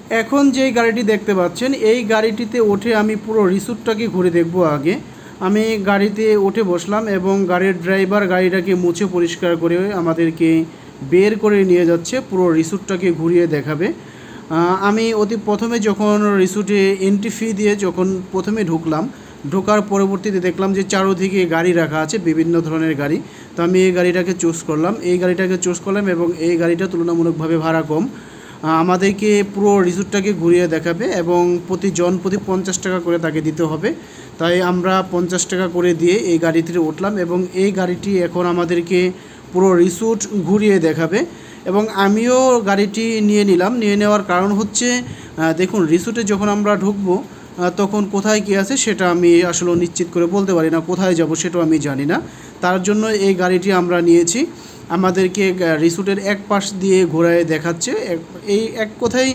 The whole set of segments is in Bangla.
এখন যেই গাড়িটি দেখতে পাচ্ছেন এই গাড়িটিতে উঠে আমি পুরো রিসোর্টটাকে ঘুরে দেখব। আগে আমি গাড়িতে উঠে বসলাম এবং গাড়ির ড্রাইভার গাড়িটাকে মুছে পরিষ্কার করে আমাদেরকে বের করে নিয়ে যাচ্ছে, পুরো রিসোর্টটাকে ঘুরিয়ে দেখাবে। আমি অতি প্রথমে যখন রিসোর্টে এন্ট্রি ফি দিয়ে যখন প্রথমে ঢোকার পরবর্তীতে দেখলাম যে চারোদিকে গাড়ি রাখা আছে, বিভিন্ন ধরনের গাড়ি। তো আমি এই গাড়িটাকে চুজ করলাম এবং এই গাড়িটা তুলনামূলকভাবে ভাড়া কম, আমাদেরকে পুরো রিসোর্টটাকে ঘুরিয়ে দেখাবে এবং প্রতি 50 টাকা করে তাকে দিতে হবে। তাই আমরা 50 টাকা করে দিয়ে এই গাড়িটিতে উঠলাম এবং এই গাড়িটি এখন আমাদেরকে পুরো রিসোর্ট ঘুরিয়ে দেখাবে এবং আমিও গাড়িটি নিয়ে নিলাম। নিয়ে নেওয়ার কারণ হচ্ছে দেখুন, রিসোর্টে যখন আমরা ঢুকবো তখন কোথায় কী আছে সেটা আমি আসলে নিশ্চিত করে বলতে পারি না, কোথায় যাব সেটাও আমি জানি না। তার জন্য এই গাড়িটি আমরা নিয়েছি। আমাদেরকে রিসোর্টের এক পাশ দিয়ে ঘোরায় দেখাচ্ছে। এই এক কথায়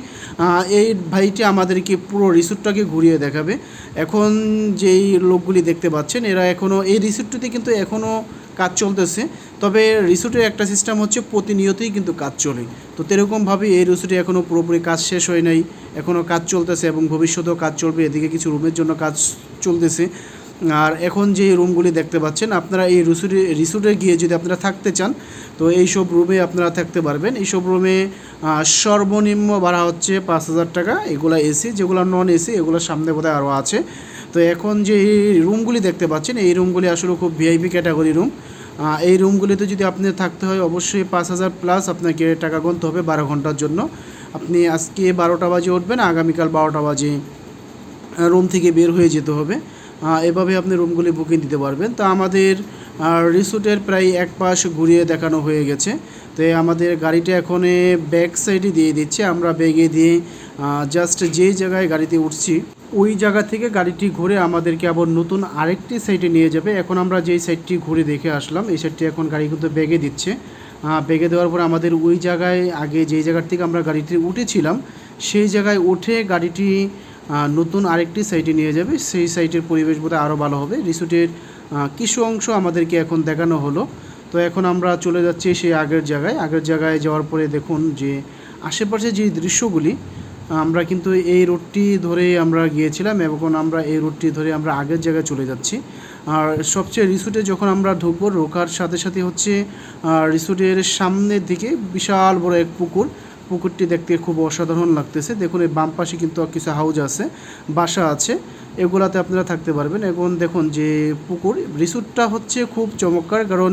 এই ভাইটি আমাদেরকে পুরো রিসোর্টটাকে ঘুরিয়ে দেখাবে। এখন যেই লোকগুলি দেখতে পাচ্ছেন এরা এখনও এই রিসোর্টটিতে কিন্তু এখনও কাজ চলতেছে। তবে রিসোর্টের একটা সিস্টেম হচ্ছে প্রতিনিয়তই কিন্তু কাজ চলে। তো সেরকমভাবে এই রিসোর্টে এখনও পুরোপুরি কাজ শেষ হয় নাই, এখনও কাজ চলতেছে এবং ভবিষ্যতেও কাজ চলবে। এদিকে কিছু রুমের জন্য কাজ চলতেছে। আর এখন যে রুমগুলি দেখতে পাচ্ছেন আপনারা এই রিসোর্টে গিয়ে যদি আপনারা থাকতে চান তো এইসব রুমে আপনারা থাকতে পারবেন। এইসব রুমে সর্বনিম্ন ভাড়া হচ্ছে 5,000 টাকা। এগুলো এসি, যেগুলো নন এসি এগুলোর সামনে বোধহয় আরও আছে। তো এখন যে রুমগুলি দেখতে পাচ্ছেন এই রুমগুলি আসলে খুব ভিআইপি ক্যাটাগরি রুম। এই রুমগুলিতে যদি আপনি থাকতে হয় অবশ্যই 5,000 প্লাস আপনাকে টাকা গুনতে হবে 12 ঘন্টার জন্য। আপনি আজকে 12টা বাজে উঠবেন, আগামীকাল 12টা বাজে রুম থেকে বের হয়ে যেতে হবে। এভাবে আপনি রুমগুলি বুকিং দিতে পারবেন। তো আমাদের রিসোর্টের প্রায় এক পাশ ঘুরিয়ে দেখানো হয়ে গেছে। তো আমাদের গাড়িটা এখন ব্যাক সাইডে দিয়ে দিচ্ছে। আমরা ব্যাগে দিয়ে জাস্ট যেই জায়গায় গাড়িতে উঠছি ওই জায়গা থেকে গাড়িটি ঘুরে আমাদেরকে আবার নতুন আরেকটি সাইডে নিয়ে যাবে। এখন আমরা যেই সাইডটি ঘুরে দেখে আসলাম এই সাইডটি এখন গাড়ি কিন্তু ব্যাগে দিচ্ছে। ব্যাগে দেওয়ার পর আমাদের ওই জায়গায় আগে যেই জায়গার থেকে আমরা গাড়িটি উঠেছিলাম সেই জায়গায় উঠে গাড়িটি নতুন আরেকটি সাইটে নিয়ে যাবে। সেই সাইটের পরিবেশ বোধহয় আরও ভালো হবে। রিসোর্টের কিছু অংশ আমাদেরকে এখন দেখানো হলো। তো এখন আমরা চলে যাচ্ছি সেই আগের জায়গায় যাওয়ার পরে দেখুন যে আশেপাশে যে দৃশ্যগুলি, আমরা কিন্তু এই রোডটি ধরে আমরা গিয়েছিলাম এবং আমরা এই রোডটি ধরে আমরা আগের জায়গায় চলে যাচ্ছি। আর সবচেয়ে রিসোর্টে যখন আমরা ঢোকার সাথে সাথে হচ্ছে রিসোর্টের সামনের দিকে বিশাল বড় এক পুকুরটি দেখতে খুব অসাধারণ লাগতেছে। দেখুন এই বাম পাশে কিন্তু কিছু হাউস আছে, বাসা আছে, এগুলাতে আপনারা থাকতে পারবেন। এখন দেখুন যে রিসোর্টটা হচ্ছে খুব চমৎকার, কারণ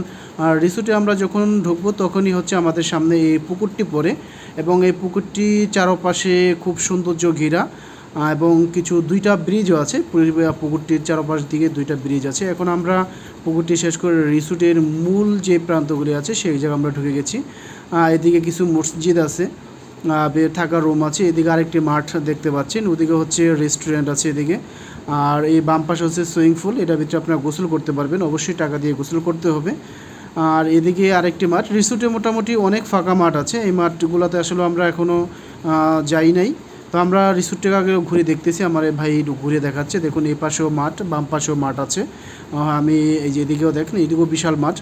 রিসোর্টে আমরা যখন ঢুকবো তখনই হচ্ছে আমাদের সামনে এই পুকুরটি পড়ে এবং এই পুকুরটি চারপাশে খুব সৌন্দর্য ঘেরা এবং দুইটা ব্রিজও আছে। পুকুরটির চারপাশ দিকে দুইটা ব্রিজ আছে। এখন আমরা পুকুরটি শেষ করে রিসোর্টের মূল যে প্রান্তগুলি আছে সেই জায়গায় আমরা ঢুকে গেছি। এদিকে কিছু মসজিদ আছে, থাকার রুম আছে। এদিকে আরেকটি মাঠ দেখতে পাচ্ছেন, ওদিকে হচ্ছে রেস্টুরেন্ট আছে এদিকে। আর এই বাম পাশে হচ্ছে সুইমিং পুল, এটার ভিতরে আপনারা গোসল করতে পারবেন, অবশ্যই টাকা দিয়ে গোসল করতে হবে। আর এদিকে আরেকটি মাঠ। রিসোর্টে মোটামুটি অনেক ফাঁকা মাঠ আছে, এই মাঠগুলোতে আসলে আমরা এখনও যাই নাই। তো আমরা রিসোর্টটাকে আগে ঘুরে দেখতেছি, আমার ভাই ঘুরে দেখাচ্ছে। দেখুন এই পাশেও মাঠ, বাম পাশেও মাঠ আছে। আমি এই যে এদিকেও দেখেন, এদিকেও বিশাল মাঠ।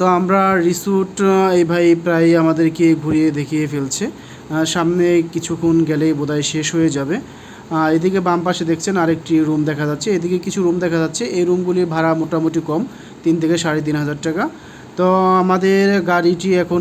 তো আমরা রিসোর্ট এই ভাই প্রায় আমাদেরকে ঘুরিয়ে দেখিয়ে ফেলছে। সামনে কিছুক্ষণ গেলেই বোধহয় শেষ হয়ে যাবে। এদিকে বাম পাশে দেখছেন আরেকটি রুম দেখা যাচ্ছে, এদিকে কিছু রুম দেখা যাচ্ছে। এই রুমগুলির ভাড়া মোটামুটি কম, 3 থেকে 3,500 টাকা। তো আমাদের গাড়িটি এখন